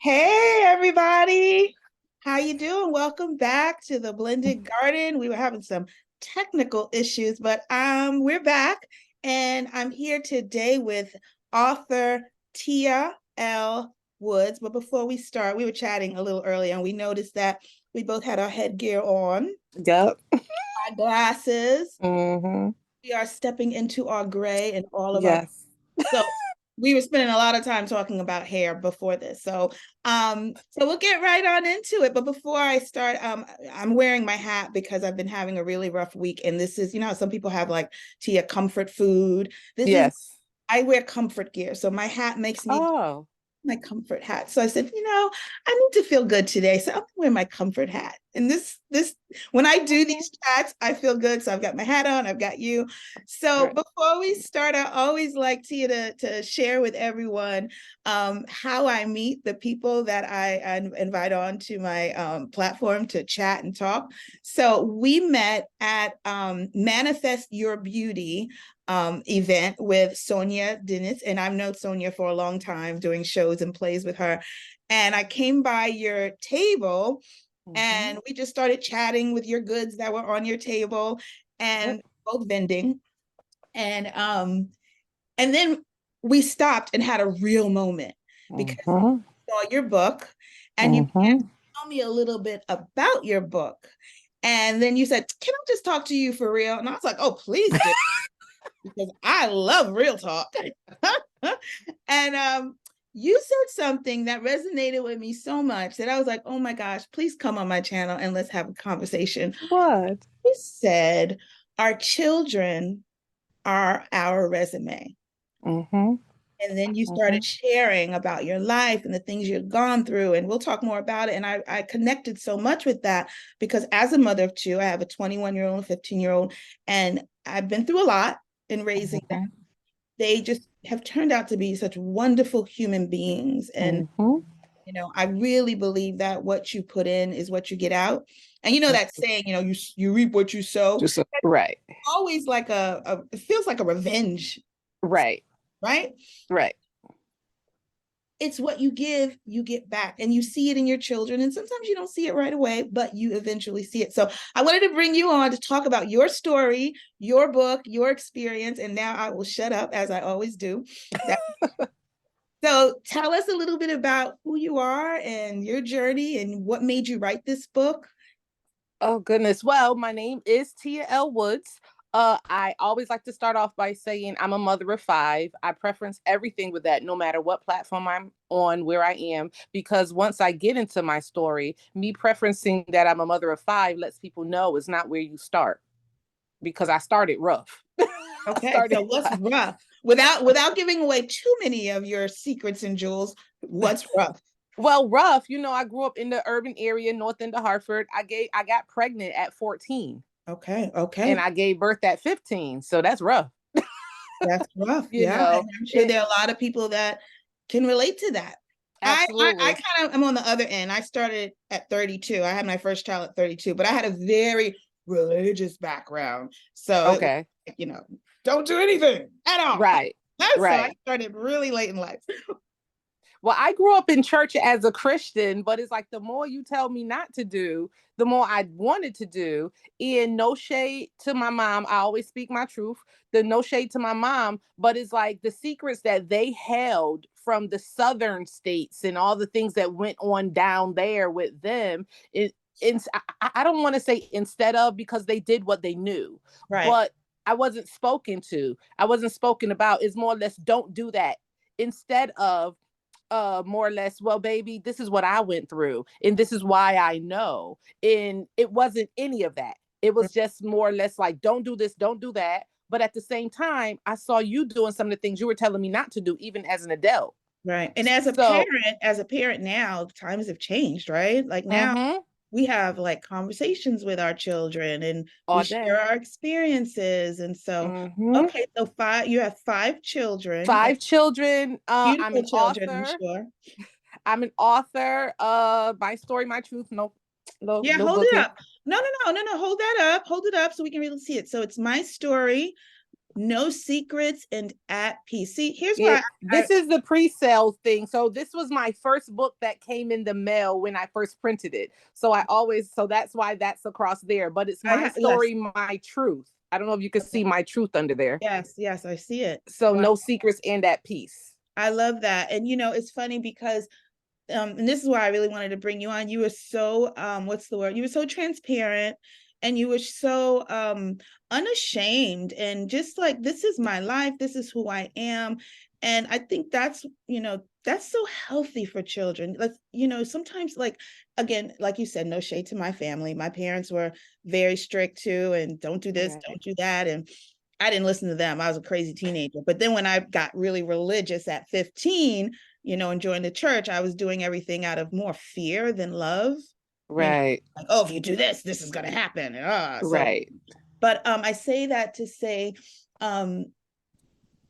Hey everybody, how you doing? Welcome back to the Blended Garden. We were having some technical issues, but we're back, and I'm here today with author Tia L. Woods. But before we start, we were chatting a little earlier, and we noticed that we both had our headgear on, Yep. our glasses. hmm We are stepping into our gray and all of our Yes. so we were spending a lot of time talking about hair before this. So we'll get right on into it. But before I start, I'm wearing my hat because I've been having a really rough week. And this is, how some people have like Tia comfort food. This is Yes. I wear comfort gear. So my hat makes me Oh, my comfort hat. So I said, I need to feel good today. So I'm gonna wear my comfort hat. And this when I do these chats, I feel good. So I've got my hat on, I've got you. So right. before we start, I always like Tia to share with everyone how I meet the people that I invite on to my platform to chat and talk. So we met at Manifest Your Beauty event with Sonia Dennis, and I've known Sonia for a long time doing shows and plays with her. And I came by your table hmm and we just started chatting with your goods that were on your table Yep. and both vending. And then we stopped and had a real moment because hmm I saw your book and you began to hmm tell me a little bit about your book. And then you said, "Can I just talk to you for real?" And I was like, "Oh, please do," because I love real talk. And you said something that resonated with me so much that I was like, "Oh my gosh, please come on my channel and let's have a conversation." What? You said, "Our children are our resume." hmm hmm And then you started sharing about your life and the things you've gone through, and we'll talk more about it. And I connected so much with that because as a mother of two, I have a 21-year-old and a 15-year-old, and I've been through a lot in raising them. hmm They just have turned out to be such wonderful human beings. And, hmm I really believe that what you put in is what you get out. And that saying, you reap what you sow. Just right. Always like it feels like a revenge, Right. right? Right. It's what you give, you get back, and you see it in your children. And sometimes you don't see it right away, but you eventually see it. So I wanted to bring you on to talk about your story, your book, your experience. And now I will shut up, as I always do. So tell us a little bit about who you are and your journey and what made you write this book. Oh goodness. Well, my name is Tia L. Woods. I always like to start off by saying I'm a mother of five. I preference everything with that, no matter what platform I'm on, where I am, because once I get into my story, me preferencing that I'm a mother of five lets people know it's not where you start, because I started rough. I Okay, started so what's rough? Without giving away too many of your secrets and jewels, what's rough? well, rough. I grew up in the urban area, north end of Hartford. I got pregnant at 14 Okay, and okay. I gave birth at 15. So that's rough. That's rough. you Yeah. know, And I'm sure it there are a lot of people that can relate to that. I absolutely. kind of am on the other end. I started at 32. I had my first child at 32, but I had a very religious background. So it was, Okay. like, don't do anything at all. Right. So I Right. started really late in life. Well, I grew up in church as a Christian, but it's like the more you tell me not to do, the more I wanted to do. And no shade to my mom. I always speak my truth. The no shade to my mom, but it's like the secrets that they held from the southern states and all the things that went on down there with them. I don't want to say instead of, because they did what they knew, Right. but I wasn't spoken to. I wasn't spoken about. It's more or less don't do that instead of more or less, well, baby, this is what I went through and this is why I know. And it wasn't any of that. It was just more or less like, don't do this, don't do that. But at the same time, I saw you doing some of the things you were telling me not to do, even as an adult. Right. And So, as a parent now, times have changed, right? Like now mm-hmm, we have like conversations with our children and we all share day. our experiences. And so, Mm-hmm. okay, so you have five children and Five children. I'm beautiful an children, I'm author. sure. I'm an author. My story, my truth. No, no, Yeah, no hold it booking. up. No, no, no, no, no. Hold that up. Hold it up so we can really see it. So it's my story. no secrets and at peace. See, here's Yeah, why this is the pre-sale thing. So this was my first book that came in the mail when I first printed it. So that's why that's across there. But it's my yes, story, my truth. I don't know if you can see my truth under there. yes, I see it. So Wow. no secrets and at peace. I love that. And it's funny because and this is why I really wanted to bring you on. You were so what's the word? You were so transparent, and you were so unashamed, and just like, this is my life, this is who I am. And I think that's so healthy for children. Like, sometimes, like, again, like you said, no shade to my family. My parents were very strict too, and don't do this, Right. don't do that. And I didn't listen to them. I was a crazy teenager. But then when I got really religious at 15, and joined the church, I was doing everything out of more fear than love. Right. Like, oh, if you do this, this is gonna happen. Right. But I say that to say, um,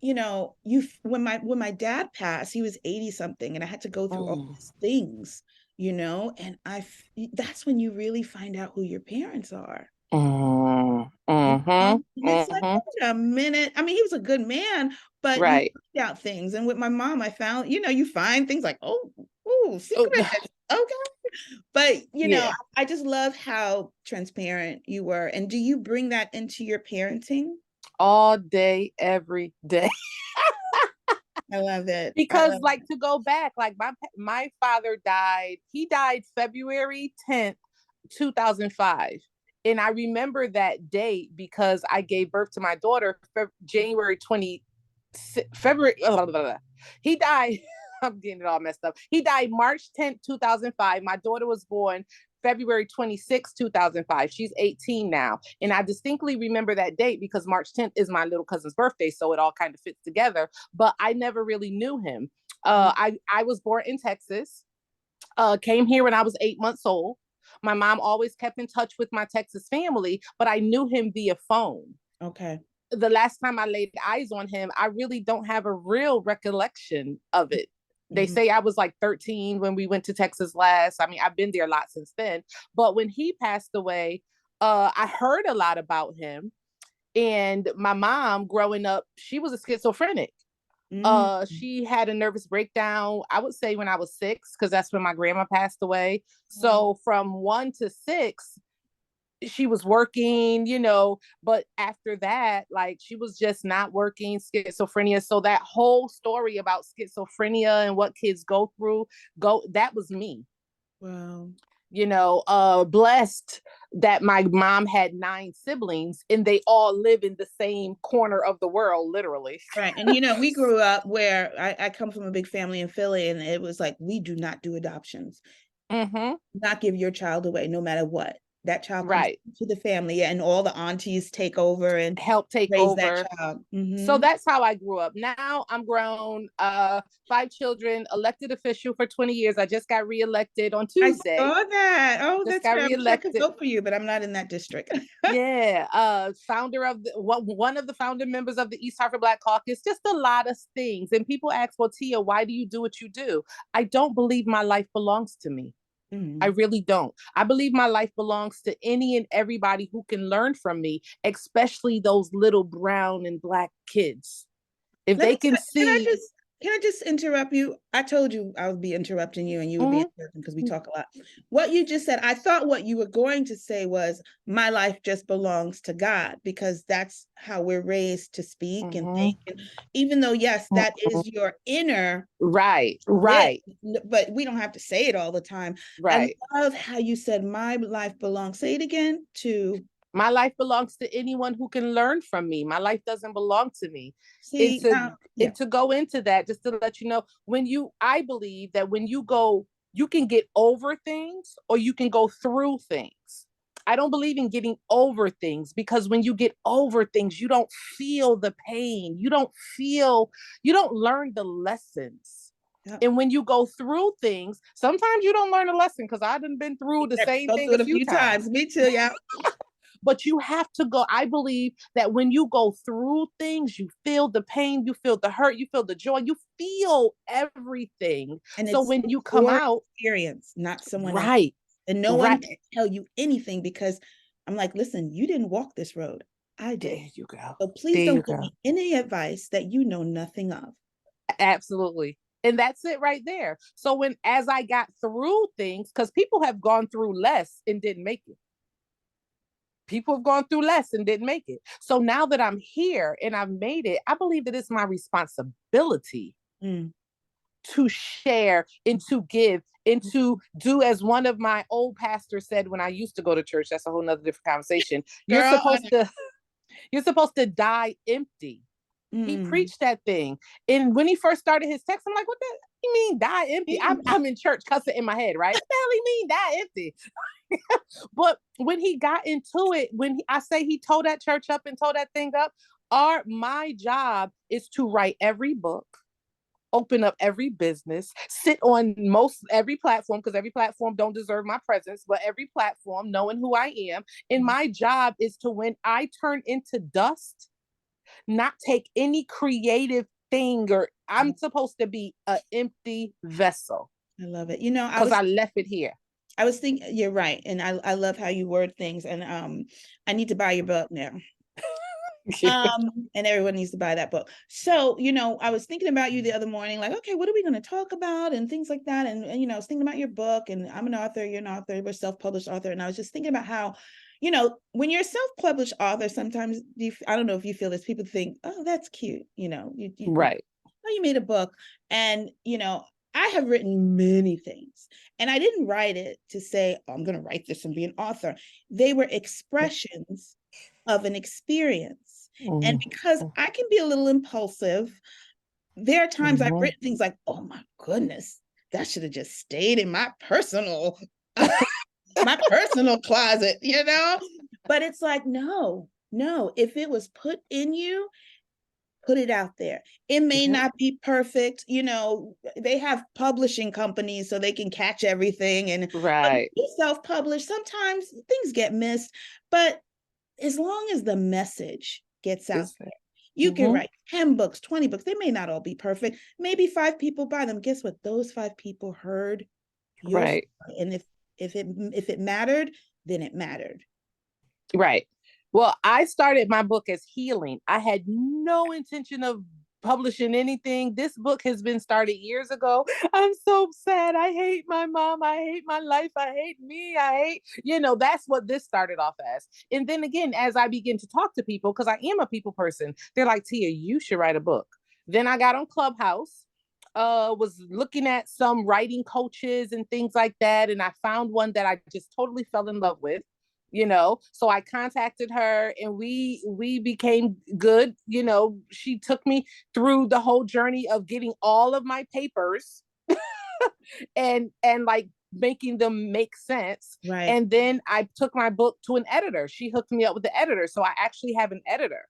you when my dad passed, he was 80 something, and I had to go through all these things, and that's when you really find out who your parents are. And it's like, wait a minute. I mean, he was a good man, but you Right. find out things. And with my mom, I found, you find things like, oh, Oh, secrets. Okay. But, yeah. I just love how transparent you were. And do you bring that into your parenting? All day, every day. I love it. I Because love like to go back, like my father died. He died February 10th, 2005. And I remember that date because I gave birth to my daughter January 20 February blah, blah, blah. He died. I'm getting it all messed up. He died March 10th, 2005. My daughter was born February 26, 2005. She's 18 now. And I distinctly remember that date because March 10th is my little cousin's birthday. So it all kind of fits together. But I never really knew him. I was born in Texas, came here when I was 8 months old. My mom always kept in touch with my Texas family, but I knew him via phone. Okay. The last time I laid eyes on him, I really don't have a real recollection of it. They say I was like 13 when we went to Texas last. I mean, I've been there a lot since then. But when he passed away, I heard a lot about him. And my mom, growing up, she was a schizophrenic. She had a nervous breakdown, I would say, when I was 6, because that's when my grandma passed away. So from 1 to 6, she was working, but after that, like, she was just not working, schizophrenia. So that whole story about schizophrenia and what kids go through, that was me. Wow. Blessed that my mom had 9 siblings and they all live in the same corner of the world, literally. Right. And, we grew up where I come from a big family in Philly, and it was like, we do not do adoptions. Not give your child away, no matter what. That child comes Right. to the family, and all the aunties take over and Help take raise that over. child. So that's how I grew up. Now I'm grown, 5 children, elected official for 20 years. I just got reelected on I Tuesday. saw that. Oh, Just that's got right. I wish I could reelected. vote for you, but I'm not in that district. Yeah, founder of one of the founder members of the East Hartford Black Caucus. Just a lot of things. And people ask, well, Tia, why do you do what you do? I don't believe my life belongs to me. I really don't. I believe my life belongs to any and everybody who can learn from me, especially those little brown and black kids. If Let they me can see. can I just interrupt you? I told you I would be interrupting you, and you would be interrupting, because we talk a lot. What you just said, I thought what you were going to say was, my life just belongs to God, because that's how we're raised to speak and think. And even though, yes, that is your inner Right. but we don't have to say it all the time. Right. I love how you said, my life belongs, say it again, to. My life belongs to anyone who can learn from me. My life doesn't belong to me. See, And to go into that, just to let you know, I believe that when you go, you can get over things or you can go through things. I don't believe in getting over things, because when you get over things, you don't feel the pain. You don't learn the lessons. And when you go through things, sometimes you don't learn a lesson, because I've been through the same thing a few times. Me too, yeah. But you have to go. I believe that when you go through things, you feel the pain, you feel the hurt, you feel the joy, you feel everything. And so when you come out, experience, not someone else. right, And no one can tell you anything, because I'm like, listen, you didn't walk this road. I do. There you go. So please There you don't give go. me any advice that you know nothing of. Absolutely. And that's it right there. So as I got through things, because people have gone through less and didn't make it. People have gone through less and didn't make it. So now that I'm here and I've made it, I believe that it's my responsibility to share and to give and to do as one of my old pastors said when I used to go to church. That's a whole nother different conversation. Girl, You're supposed to die empty. He preached that thing. And when he first started his text, I'm like, what the you mean die empty? I'm in church cussing in my head, right? What the hell he mean die empty? But when he got into it, I say he tore that church up and tore that thing up, my job is to write every book, open up every business, sit on every platform, because every platform don't deserve my presence, but every platform, knowing who I am. And my job is to, when I turn into dust, not take any creative thing, or I'm supposed to be an empty vessel. I love it. You know, because I left it here. I was thinking, you're right. And I love how you word things. And I need to buy your book now. And everyone needs to buy that book. So, you know, I was thinking about you the other morning, like, okay, what are we going to talk about and things like that. And, you know, I was thinking about your book, and I'm an author, you're an author, we're self-published author. And I was just thinking about how, you know, when you're a self-published author, sometimes I don't know if you feel this, people think, oh, that's cute. You know, right. Oh, you made a book. And, you know, I have written many things, and I didn't write it to say, oh, I'm going to write this and be an author. They were expressions of an experience. And because I can be a little impulsive, there are times I've written things like, oh my goodness, that should have just stayed in my personal, my personal closet, you know? But it's like, no, if it was put in you, put it out there. It may not be perfect. You know, they have publishing companies so they can catch everything. And right. Self-published, sometimes things get missed. But as long as the message gets out there, you can write 10 books, 20 books. They may not all be perfect. Maybe 5 people buy them. Guess what? Those 5 people heard your right. story. And if it mattered, then it mattered. Right. Well, I started my book as healing. I had no intention of publishing anything. This book has been started years ago. I'm so sad. I hate my mom. I hate my life. I hate me. That's what this started off as. And then again, as I begin to talk to people, because I am a people person, they're like, Tia, you should write a book. Then I got on Clubhouse, was looking at some writing coaches and things like that. And I found one that I just totally fell in love with. So I contacted her and we became good. She took me through the whole journey of getting all of my papers and like making them make sense. Right. And then I took my book to an editor. She hooked me up with the editor. So I actually have an editor.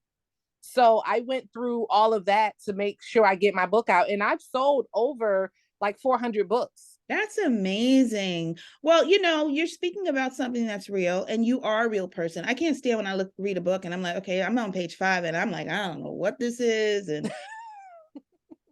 So I went through all of that to make sure I get my book out. And I've sold over like 400 books. That's amazing. Well, you know, you're speaking about something that's real, and you are a real person. I can't stand when I read a book and I'm like, okay, I'm on page 5 and I'm like, I don't know what this is. And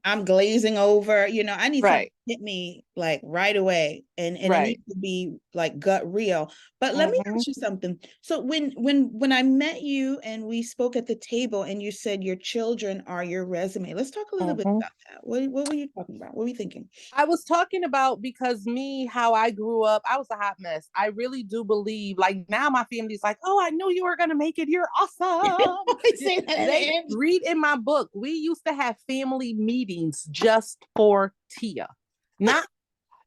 I'm glazing over, you know, I need something to hit me like right away. And it needs to be like gut real. But let me ask you something. So when I met you and we spoke at the table and you said your children are your resume, let's talk a little bit about that. What were you talking about? What were you thinking? I was talking about, because how I grew up, I was a hot mess. I really do believe, like, now my family's like, oh, I knew you were going to make it. You're awesome. They read in my book. We used to have family meetings just for Tia.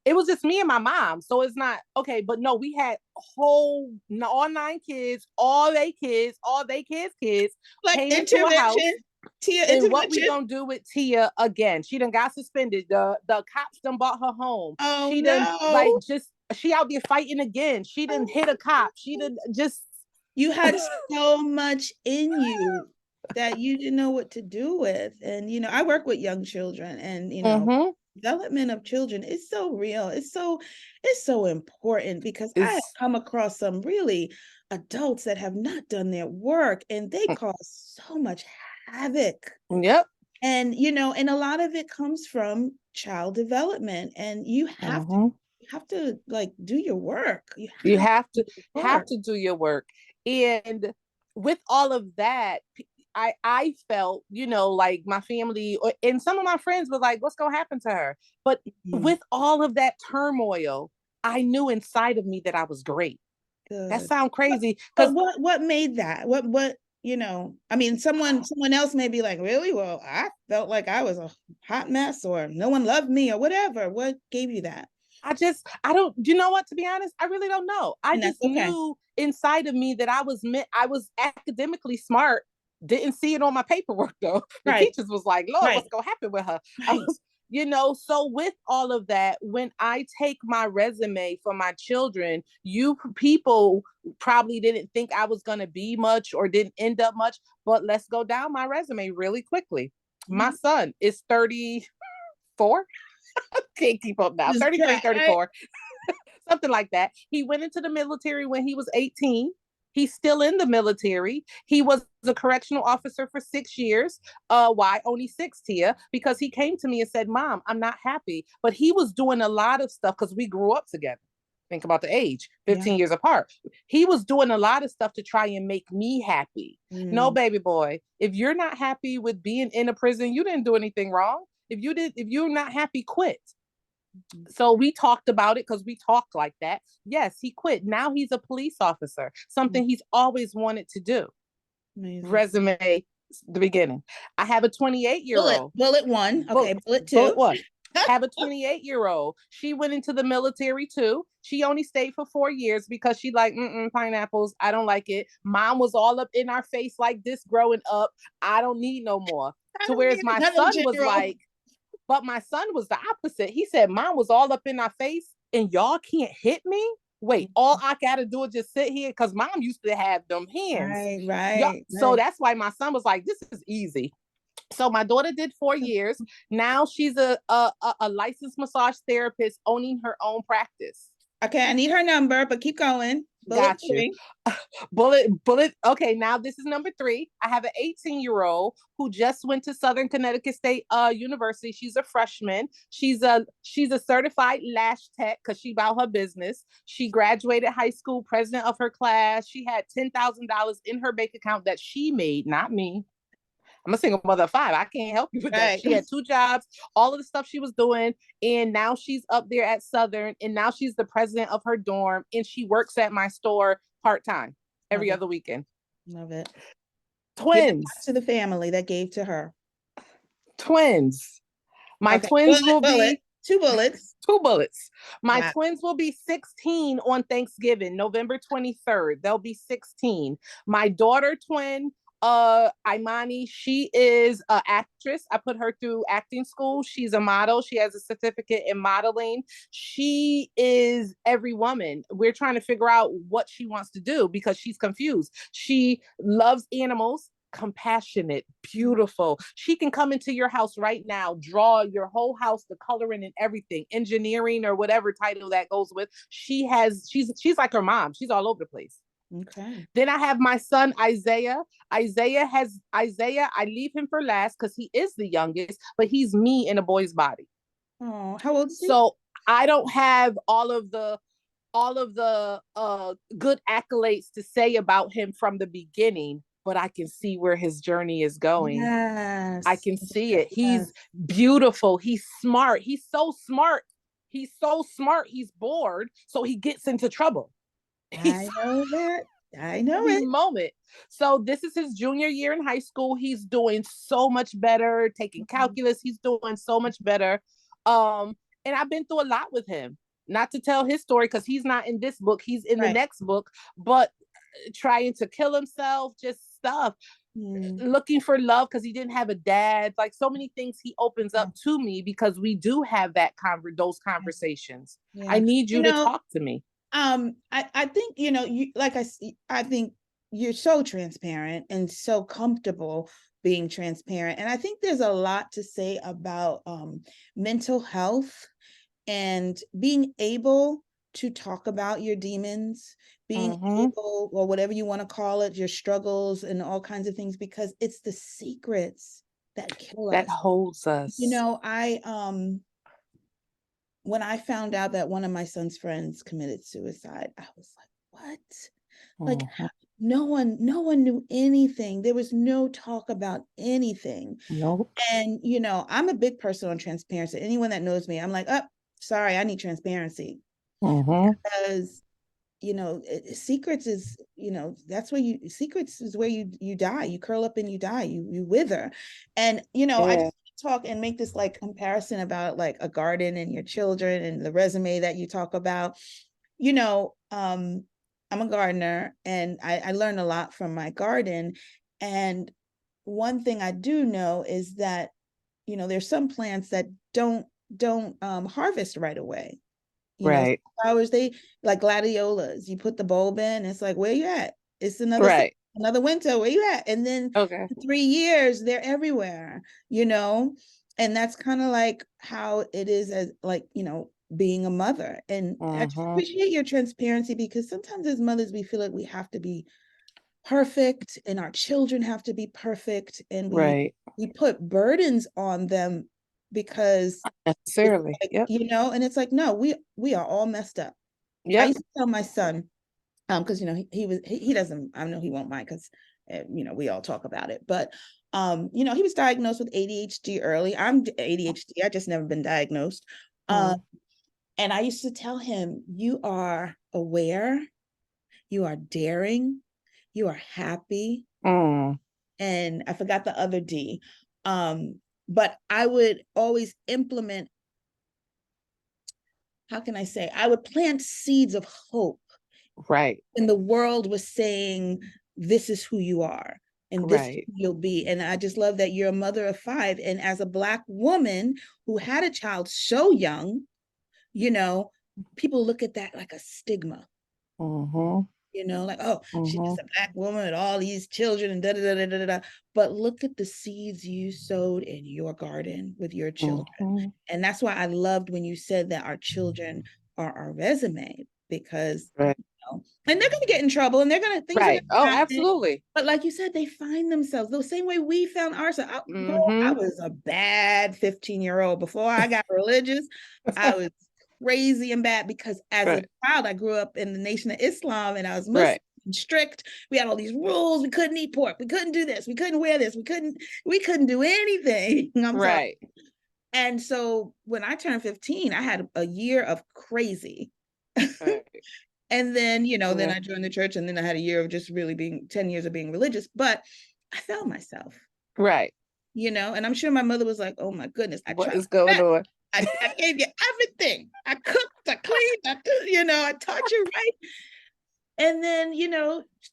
It was just me and my mom. So it's not, okay, but no, we had all 9 kids, all they kids, like came into a house. Tia, and what we gonna do with Tia again? She done got suspended. The cops done bought her home. Oh, she done she out there fighting again. She done hit a cop. She done just. You had so much in you that you didn't know what to do with. And, you know, I work with young children, and, you know, development of children is so real. It's so important, because I have come across some really adults that have not done their work, and they cause so much havoc. Yep. And, you know, and a lot of it comes from child development, and you have to like do your work. You have to do your work. And with all of that, I felt, like my family and some of my friends were like, what's going to happen to her? But Mhm. with all of that turmoil, I knew inside of me that I was great. That Good. sounds crazy But because what made that? I mean, someone else may be like, really? Well, I felt like I was a hot mess or no one loved me or whatever. What gave you that? I don't, you know what, to be honest, I really don't know. I And that's just okay. knew inside of me that I was academically smart. Didn't see it on my paperwork though. The Right, teachers was like, Lord, right, what's going to happen with her? I right. was, so with all of that, when I take my resume for my children, you people probably didn't think I was going to be much or didn't end up much, but let's go down my resume really quickly. My Mhm. son is 34. Can't keep up now. Just 33, try, right? 34, something like that. He went into the military when he was 18. He's still in the military. He was a correctional officer for 6 years. Why only six, Tia? Because he came to me and said, Mom, I'm not happy. But he was doing a lot of stuff because we grew up together. Think about the age, Yeah. 15 years apart. He was doing a lot of stuff to try and make me happy. No, Mm. baby boy, if you're not happy with being in a prison, you didn't do anything wrong. If you're not happy, quit. So we talked about it because we talk like that. Yes, he quit. Now he's a police officer, Mm. something he's always wanted to do. Amazing. Resume, the beginning. I have a 28-year Bullet, old. bullet one. Okay, bullet Bullet two. one. Have a 28-year-old. She went into the military too. She only stayed for 4 years because she like pineapples. I don't like it. Mom was all up in our face like this growing up. I don't need no more. I To don't whereas need my another son was general. like, but my son was the opposite. He said, Mom was all up in our face and y'all can't hit me. Wait, all I gotta do is just sit here because mom used to have them hands. Right, Y'all, right, so right. that's why my son was like, this is easy. So my daughter did 4 years. Now she's a licensed massage therapist owning her own practice. Okay, I need her number, but keep going. Bullet Got you. three. Bullet. Okay, now this is number three. I have an 18-year-old who just went to Southern Connecticut State University. She's a freshman. She's a certified lash tech because she about her business. She graduated high school, president of her class. She had $10,000 in her bank account that she made, not me. I'm a single mother of five. I can't help you with that. Right. She had two jobs, all of the stuff she was doing. And now she's up there at Southern. And now she's the president of her dorm. And she works at my store part time Love every it. other weekend. Love it. Give it back Twins. to the family that gave to her. Twins. My Okay. twins Bullet, will bullet. be Two bullets. two bullets. My Got twins will be 16 on Thanksgiving, November 23rd. They'll be 16. My daughter twin, Imani, she is an actress. I put her through acting school. She's a model. She has a certificate in modeling. She is every woman. We're trying to figure out what she wants to do because she's confused. She loves animals, compassionate, beautiful. She can come into your house right now, draw your whole house, the coloring and everything, engineering or whatever title that goes with. She's like her mom. She's all over the place. Okay. Then I have my son Isaiah. Isaiah. I leave him for last because he is the youngest, but he's me in a boy's body. Oh, how old is he? So I don't have all of the good accolades to say about him from the beginning, but I can see where his journey is going. I Yes. can see it. Yes. He's beautiful. He's smart. He's so smart. He's so smart. He's bored. So he gets into trouble. I He's know that. I know every it. moment. So this is his junior year in high school. He's doing so much better, taking Mhm. calculus. He's doing so much better. And I've been through a lot with him. Not to tell his story because he's not in this book. He's in the Right. next book, but trying to kill himself, just stuff. Mm. Looking for love because he didn't have a dad. Like so many things he opens Yeah. up to me because we do have those Yeah. conversations. I Yeah. need You you to know, talk to me. I think, you like I think you're so transparent and so comfortable being transparent. And I think there's a lot to say about mental health and being able to talk about your demons, being Mm-hmm. able, or whatever you want to call it, your struggles and all kinds of things, because it's the secrets that kill That us. holds us. I when I found out that one of my son's friends committed suicide, I was like, what? Like, Mm-hmm. no one knew anything. There was no talk about anything. Nope. And, I'm a big person on transparency. Anyone that knows me, I'm like, oh, sorry, I need transparency. Mm-hmm. Because, secrets is, secrets is where you die. You curl up and you die. You wither. And, I Yeah. just talk and make this like comparison about like a garden and your children and the resume that you talk about. I'm a gardener, and I learn a lot from my garden. And one thing I do know is that, there's some plants that don't harvest right away. Right. Flowers, they like gladiolas. You put the bulb in, it's like, where you at? It's Right. another winter. Where you at? And then Okay. in 3 years, they're everywhere. you know, and that's kind of like how it is as like, being a mother. And I just Mm-hmm. appreciate your transparency, because sometimes as mothers, we feel like we have to be perfect and our children have to be perfect, and we Right. we put burdens on them because it's Necessarily. like, Yep. and it's like, no, we are all messed up. I Yep. used to tell my son, because he doesn't, I know he won't mind, because we all talk about it, but he was diagnosed with ADHD early. I'm ADHD, I just never been diagnosed. um Mm. and I used to tell him, you are aware, you are daring, you are happy, Mm. and I forgot the other D. But I would always implement, how can I say, I would plant seeds of hope. Right. And the world was saying, this is who you are, and this is Right. who you'll be. And I just love that you're a mother of five. And as a Black woman who had a child so young, you know, people look at that like a stigma. Mm-hmm. Like, oh, she's Mm-hmm. just a Black woman with all these children and da da da da da da. But look at the seeds you sowed in your garden with your children. Mm-hmm. And that's why I loved when you said that our children are our resume, because, Right. and they're going to get in trouble, and things are going Right. Oh, to happen. absolutely. But like you said, they find themselves the same way we found ourselves. Girl, I Mm-hmm. was a bad 15-year-old before I got religious. I was crazy and bad, because as a Right. child, I grew up in the Nation of Islam, and I was Muslim Right. and strict. We had all these rules. We couldn't eat pork. We couldn't do this. We couldn't wear this. We couldn't do anything. I'm sorry. Right. And so when I turned 15, I had a year of crazy. Right. And then, then Yeah. I joined the church, and then I had a year of just really being 10 years of being religious. But I found myself, Right. and I'm sure my mother was like, oh my goodness, I What tried is my going best. on? I gave you everything. I cooked, I cleaned, I taught you right. And then,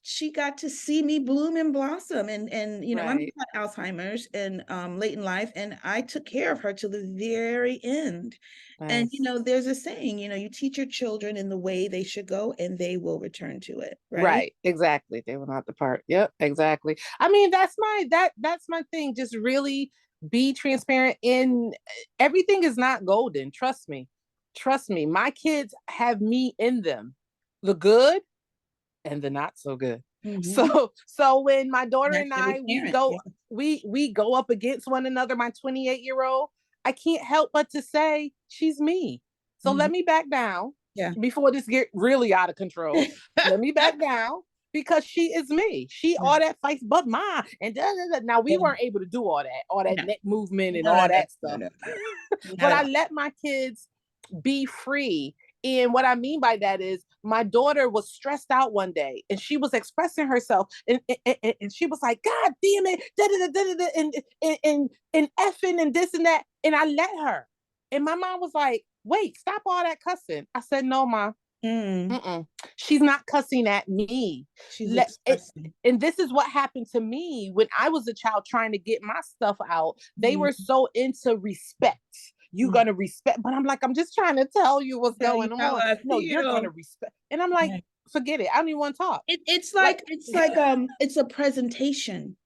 she got to see me bloom and blossom. And my mom Right. had Alzheimer's and late in life, and I took care of her to the very end. And Nice. there's a saying, you teach your children in the way they should go, and they will return to it, right? Right. Exactly. They will not depart. Yep. Exactly. I mean, that's my thing. Just really be transparent in everything is not golden. Trust me. Trust me. My kids have me in them. The good and the not so good. Mm-hmm. So when my daughter That's and every I we parent. go Yeah. we go up against one another, my 28-year-old, I can't help but to say she's me. So Mm-hmm. let me back down Yeah. before this get really out of control. Let me back down because she is me. She Yeah. all that fights but mine. And da, da, da. Now we Yeah. weren't able to do all that No, neck movement and no, no, all no, that no, stuff. no, no. But Not I at let my kids be free. And what I mean by that is my daughter was stressed out one day and she was expressing herself and she was like, God damn it, da, da, da, da, da, and effing and this and that. And I let her. And my mom was like, wait, stop all that cussing. I said, no, ma. all. Mm-mm. She's not cussing at me. She's expressing. And this is what happened to me when I was a child trying to get my stuff out. They Mm. were so into respect. You're Mm. gonna respect, but I'm like, I'm just trying to tell you what's Tell you going how on. I No, you're gonna feel. respect. And I'm like, Right. forget it. I don't even want to talk. It's Like, like it's a presentation.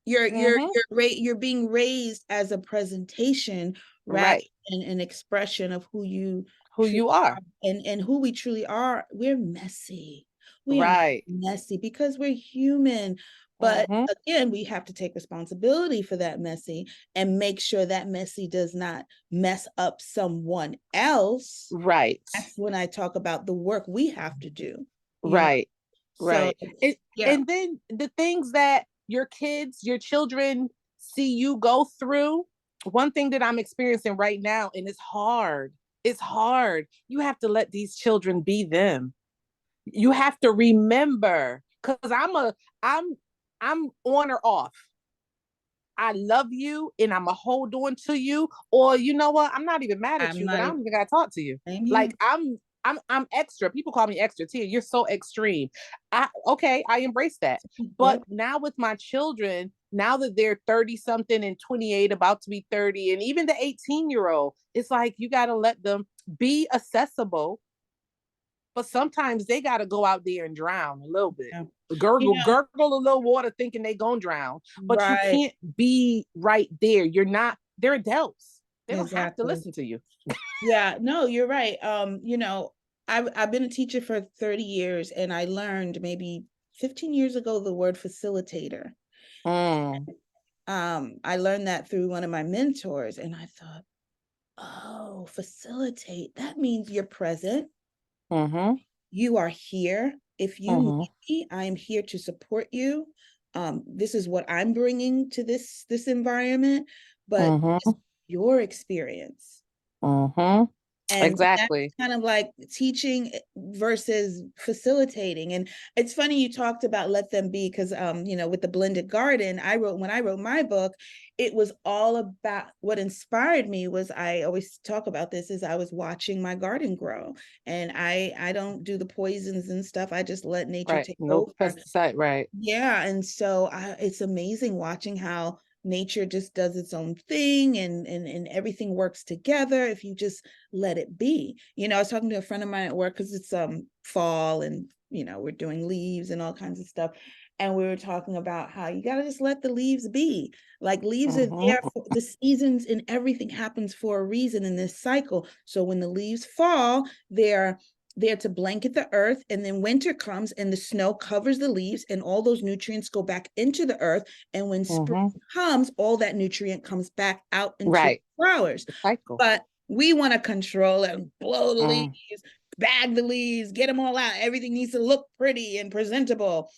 mm-hmm. You're being raised as a presentation rather Right. than an expression of who you Who truly you are. are. And who we truly are. We're messy. We are Right. messy because we're human. But Mm-hmm. again, we have to take responsibility for that messy and make sure that messy does not mess up someone else. Right. That's when I talk about the work we have to do, you know. Right. So Right. And, yeah, and then the things that your kids, your children see you go through, one thing that I'm experiencing right now, and it's hard. It's hard. You have to let these children be them. You have to remember, because I'm I'm on or off. I love you and I'm a hold on to you, or you know what? I'm not even mad at I'm you, but not I even, don't even gotta talk to you. same here. Like I'm extra. People call me extra. Tia, you're so extreme. I embrace that. But Yep. now with my children, now that they're 30 something and 28, about to be 30, and even the 18-year-old, it's like you gotta let them be accessible, but sometimes they gotta go out there and drown a little bit. Yeah. You Gurgle a little water thinking they gonna drown, but you right. can't be right there. You're not, they're adults. They don't have to Exactly. listen to you. Yeah, no, you're right. I've been a teacher for 30 years and I learned maybe 15 years ago the word facilitator. Mm, I learned that through one of my mentors and I thought, oh, facilitate. That means you're present. mm-hmm, You are here. If you mm-hmm, need me, I am here to support you. This is what I'm bringing to this environment, but mm-hmm, your experience. mm-hmm. And that's Exactly. kind of like teaching versus facilitating. And it's funny you talked about let them be, because with the blended garden, when I wrote my book, it was all about what inspired me was, I always talk about this, is I was watching my garden grow. And I don't do the poisons and stuff. I just let nature Right. take No over. pesticide. Right. Yeah, and so it's amazing watching how nature just does its own thing, and everything works together if you just let it be. I was talking to a friend of mine at work because it's fall, and we're doing leaves and all kinds of stuff. And we were talking about how you got to just let the leaves be. Like, leaves are there Mm-hmm, for the seasons, and everything happens for a reason in this cycle. So when the leaves fall, they're there to blanket the earth, and then winter comes and the snow covers the leaves and all those nutrients go back into the earth, and when spring mm-hmm. comes, all that nutrient comes back out into the Right. flowers. The cycle. But we want to control and blow the Mm. leaves, bag the leaves, get them all out. Everything needs to look pretty and presentable.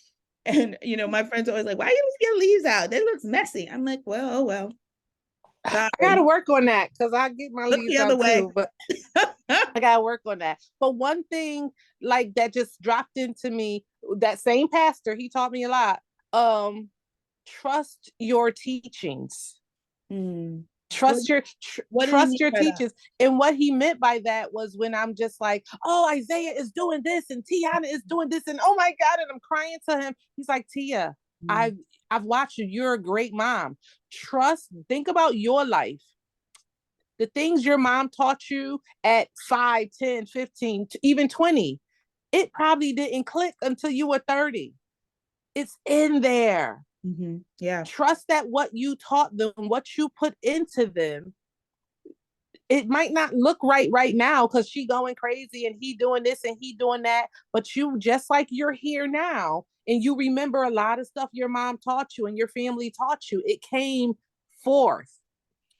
And my friends always like, why you get leaves out? They look messy. I'm like, well, oh well, I gotta sorry, work on that because I get my look leaves the other out way. too, but I gotta work on that. But one thing like that just dropped into me, that same pastor, he taught me a lot. Um, trust your teachings. Mm. What, what do you Trust mean your by that? teachings. And what he meant by that was when I'm just like, oh, Isaiah is doing this and Tiana is doing this, and oh my God, and I'm crying to him. He's like, Tia, Mm. I've watched you. You're a great mom. Think about your life, the things your mom taught you at 5, 10, 15, even 20. It probably didn't click until you were 30. It's in there. Mm-hmm. Yeah. Trust that what you taught them, what you put into them, it might not look right now because she going crazy and he doing this and he doing that, but you, just like you're here now and you remember a lot of stuff your mom taught you and your family taught you, it came forth.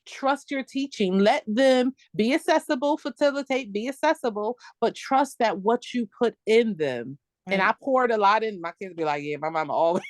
Trust your teaching. Let them be accessible, facilitate, be accessible, but trust that what you put in them. And Right. I poured a lot in. My kids be like, yeah, my mama always,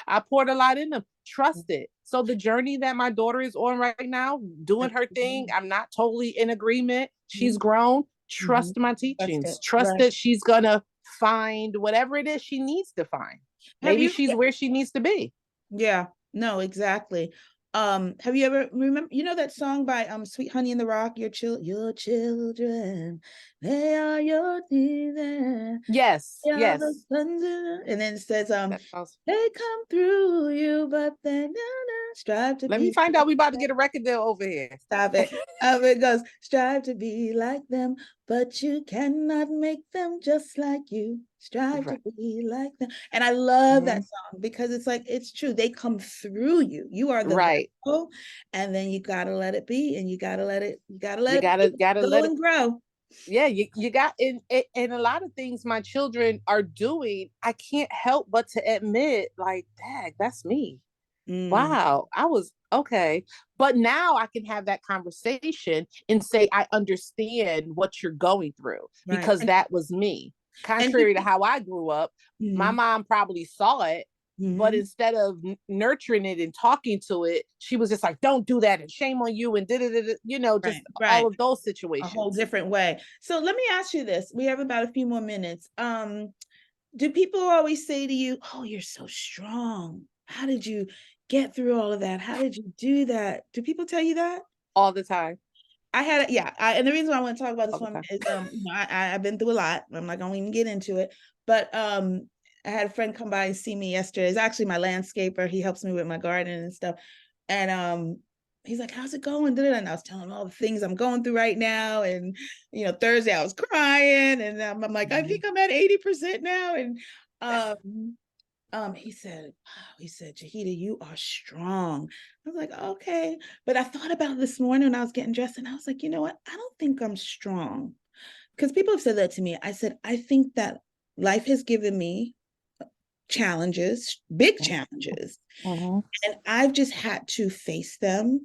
I poured a lot in them. Trust it. So the journey that my daughter is on right now, doing her thing, I'm not totally in agreement. She's grown. Mm-hmm. Trust my Trust it. teachings. Trust Right. that she's going to find whatever it is she needs to find. Have Maybe you? she's where she needs to be. Yeah. No, exactly. Have you ever remember, that song by Sweet Honey in the Rock, your children, they are your children. Yes, Yeah, the yes. sons and then it says, That sounds. they come through you, but they strive to Let me be find like out. We about to them. get a record deal over here. Stop it. It goes, strive to be like them, but you cannot make them just like you. Strive to Right. be like them. And I love that Mhm. song because it's like, it's true. They come through you. You are the Right. vessel, and then you gotta let it be, and you gotta let You it be. gotta Go let it. and grow. Yeah, you got and a lot of things my children are doing, I can't help but to admit, like, dang, that's me. Mm, Wow, I was okay. But now I can have that conversation and say, I understand what you're going through right. because that was me. And contrary to how I grew up. My Mhm. mom probably saw it, but Mhm. instead of nurturing it and talking to it, she was just like, don't do that and shame on you and just Right, all right. of those A whole situations. different way. So let me ask you this. We have about a few more minutes. Do people always say to you, "Oh, you're so strong. How did you get through all of that? How did you do that?" Do people tell you that? All the time. And the reason why I want to talk about this All the one time. is, I've been through a lot. I'm not gonna even get into it, but I had a friend come by and see me yesterday. It's actually my landscaper. He helps me with my garden and stuff, and he's like, "How's it going?" And I was telling him all the things I'm going through right now, and Thursday I was crying, and I'm like, I think I'm at 80% now, and he said, wow, he said, Jahida, you are strong. I was like, okay. But I thought about it this morning when I was getting dressed, and I was like, you know what? I don't think I'm strong. Because people have said that to me. I said, I think that life has given me challenges, big challenges, Mm-hmm. and I've just had to face them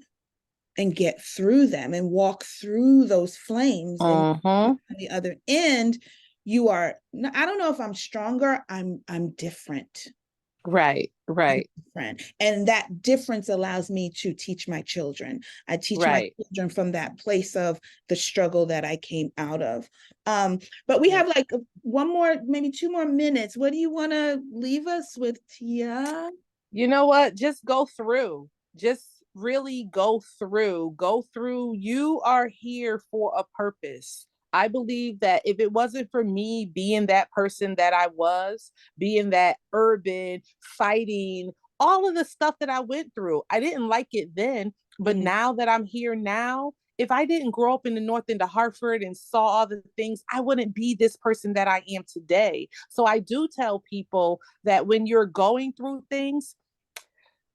and get through them and walk through those flames. And Mm-hmm. on the other end, you are, I don't know if I'm stronger, I'm different. Right, right, Different. And that difference allows me to teach my children. I teach my right. children from that place of the struggle that I came out of. But we have like one more, maybe 2 more minutes. What do you want to leave us with, Tia? You know what? Just go through. Just really go through. Go through. You are here for a purpose. I believe that if it wasn't for me being that person that I was, being that urban, fighting, all of the stuff that I went through, I didn't like it then. But Mm. now that I'm here now, if I didn't grow up in the North End of Hartford and saw all the things, I wouldn't be this person that I am today. So I do tell people that when you're going through things,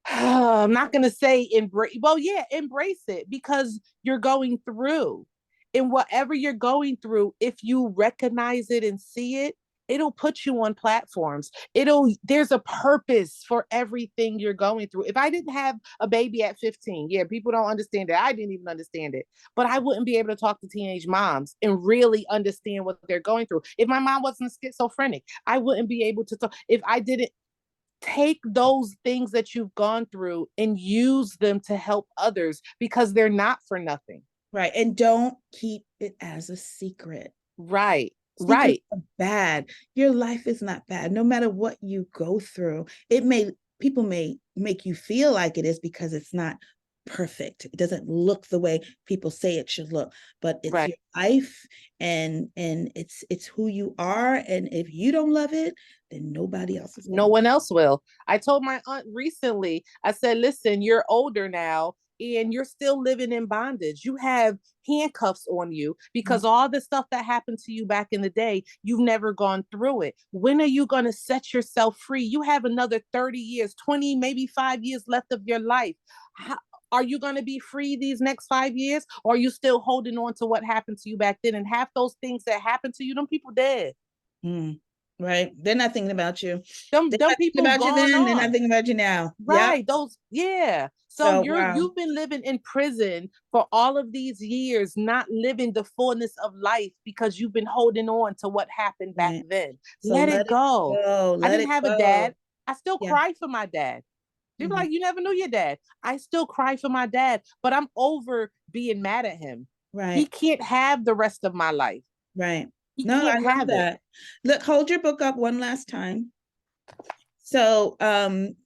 I'm not going to say embrace. Well, yeah, embrace it because you're going through. And whatever you're going through, if you recognize it and see it, it'll put you on platforms. There's a purpose for everything you're going through. If I didn't have a baby at 15, yeah, people don't understand it. I didn't even understand it, but I wouldn't be able to talk to teenage moms and really understand what they're going through. If my mom wasn't schizophrenic, I wouldn't be able to talk. If I didn't take those things that you've gone through and use them to help others because they're not for nothing. Right. And don't keep it as a secret. Right. Secrets Right. are bad. Your life is not bad. No matter what you go through, people may make you feel like it is because it's not perfect. It doesn't look the way people say it should look, but it's Right. your life, and it's who you are. And if you don't love it, then nobody else is No gonna. one else will. I told my aunt recently, I said, listen, you're older now and you're still living in bondage. You have handcuffs on you because all the stuff that happened to you back in the day, you've never gone through it. When are you going to set yourself free? You have another 30 years, 20, maybe 5 years left of your life. How, are you going to be free these next 5 years? Or are you still holding on to what happened to you back then? And half those things that happened to you, them people dead. Mm, right. They're not thinking about you. Them, They're them not thinking people about you gone then. They're not on. thinking about you now. Yep. Right. Those, yeah. So So wow. you've been living in prison for all of these years, not living the fullness of life because you've been holding on to what happened back Right. then. So Let let it it go. go. I Let didn't it have a go. dad. I still Yeah. cry for my dad. People Mhm. like, you never knew your dad. I still cry for my dad, but I'm over being mad at him. He Right. can't have the rest of my life. Right. He No, I can't love have it. that. Look, hold your book up one last time. So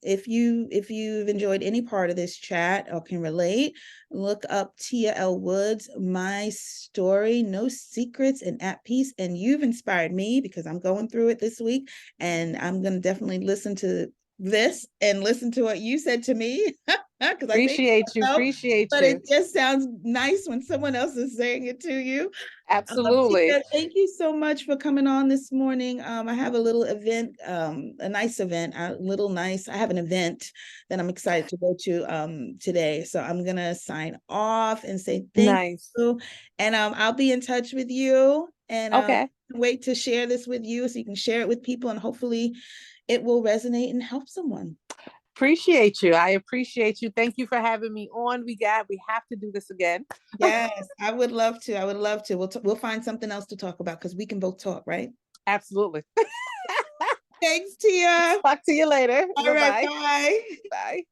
if you've enjoyed any part of this chat or can relate, look up Tia L. Woods, My Story, No Secrets and At Peace. And you've inspired me because I'm going through it this week, and I'm gonna definitely listen to this and listen to what you said to me because I say Appreciate you. so, Appreciate but you. it just sounds nice when someone else is saying it to you. Absolutely. Tia, thank you so much for coming on this morning. I have a little event, a nice event, a little nice. I have an event that I'm excited to go to today. So I'm gonna sign off and say thank Nice. you. And I'll be in touch with you, and Okay. wait to share this with you so you can share it with people, and hopefully it will resonate and help someone. Appreciate you. I appreciate you. Thank you for having me on. We have to do this again. Yes, I would love to. I would love to. We'll find something else to talk about because we can both talk, right? Absolutely. Thanks, Tia. Talk to you later. All right, Bye-bye. bye. Bye.